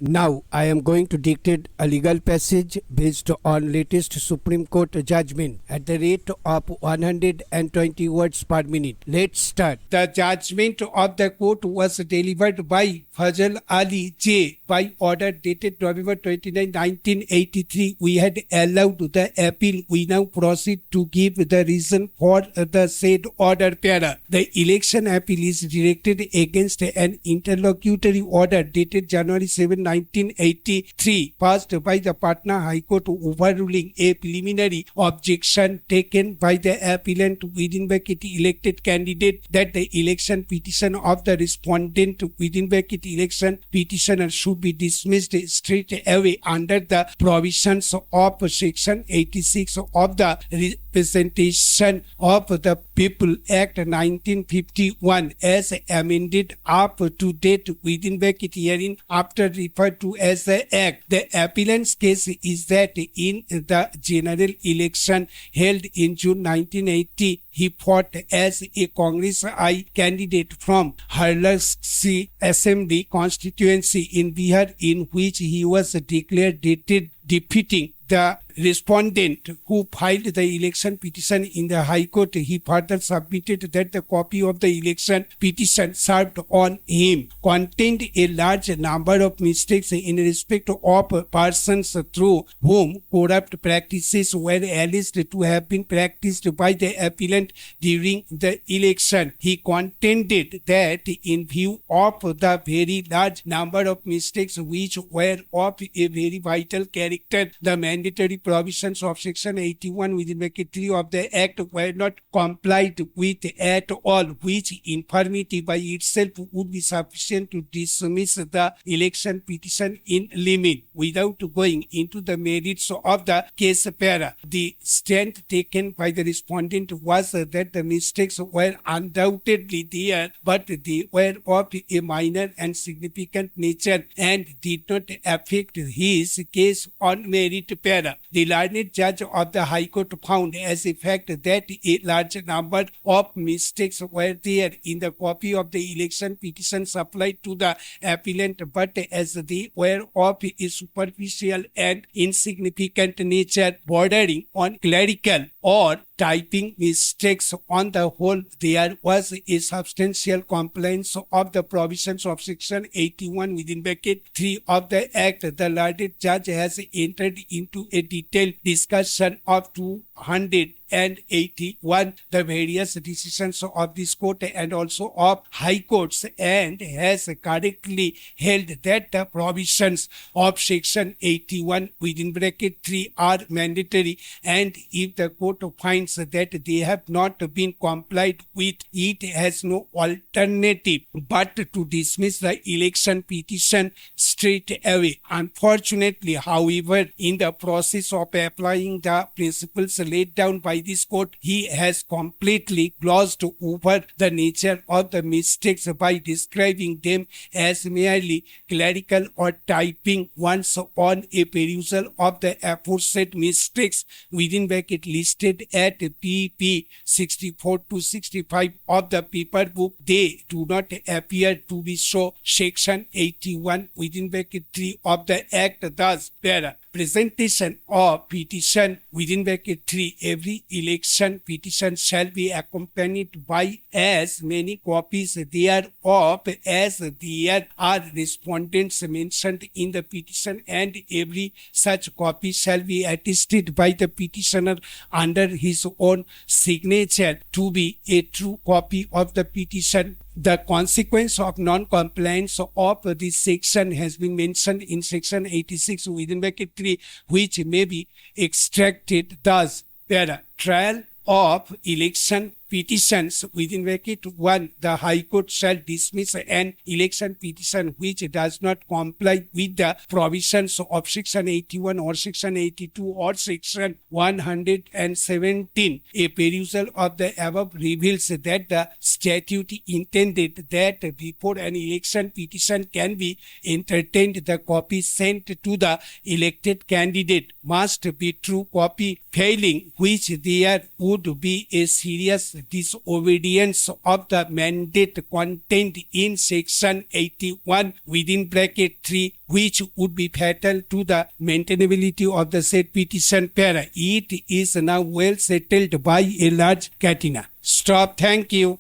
Now, I am going to dictate a legal passage based on latest Supreme Court judgment at the rate of 120 words per minute. Let's start. The judgment of the court was delivered by Fazal Ali J. by order dated November 29, 1983. We had allowed the appeal. We now proceed to give the reason for the said order. Para. The election appeal is directed against an interlocutory order dated January 7, 1983, passed by the Patna High Court overruling a preliminary objection taken by the appellant within bracket elected candidate that the election petition of the respondent within bracket election petitioner should be dismissed straight away under the provisions of Section 86 of the Representation of the People Act 1951 as amended up to date within bracket herein after referred to as the Act. The appellant's case is that in the general election held in June 1980, he fought as a Congress I candidate from Harlaxi Assembly constituency in Bihar, in which he was declared defeating the respondent who filed the election petition in the High Court. He further submitted that the copy of the election petition served on him contained a large number of mistakes in respect of persons through whom corrupt practices were alleged to have been practiced by the appellant during the election. He contended that in view of the very large number of mistakes which were of a very vital character, the mandatory provisions of Section 81 within bracket 3 of the Act were not complied with at all, which infirmity by itself would be sufficient to dismiss the election petition in limine. Without going into the merits of the case, para, the stand taken by the respondent was that the mistakes were undoubtedly there, but they were of a minor and significant nature and did not affect his case on merit. Para. The learned judge of the High Court found as a fact that a large number of mistakes were there in the copy of the election petition supplied to the appellant, but as they were of a superficial and insignificant nature, bordering on clerical or typing mistakes, on the whole, there was a substantial compliance of the provisions of Section 81 within bracket 3 of the Act. The learned judge has entered into a detailed discussion of 281 the various decisions of this court and also of high courts, and has correctly held that the provisions of Section 81 within bracket 3 are mandatory, and if the court finds that they have not been complied with, it has no alternative but to dismiss the election petition straight away. Unfortunately, however, in the process of applying the principles laid down by this court, he has completely glossed over the nature of the mistakes by describing them as merely clerical or typing ones on a perusal of the aforesaid mistakes within bracket listed at pp 64 to 65 of the paper book. They do not appear to be so. Section 81 within bracket 3 of the Act thus, para, presentation of petition within bracket 3, every election petition shall be accompanied by as many copies thereof as there are respondents mentioned in the petition, and every such copy shall be attested by the petitioner under his own signature to be a true copy of the petition. The consequence of non-compliance of this section has been mentioned in Section 86 within bracket 3, which may be extracted thus. Para, trial of election petitions within bracket 1, the High Court shall dismiss an election petition which does not comply with the provisions of Section 81 or Section 82 or Section 117. A perusal of the above reveals that the statute intended that before an election petition can be entertained, the copy sent to the elected candidate must be true copy, failing which there would be a serious disobedience of the mandate contained in section 81 within bracket 3, which would be fatal to the maintainability of the said petition para. It is now well settled by a large Katina. Stop. Thank you.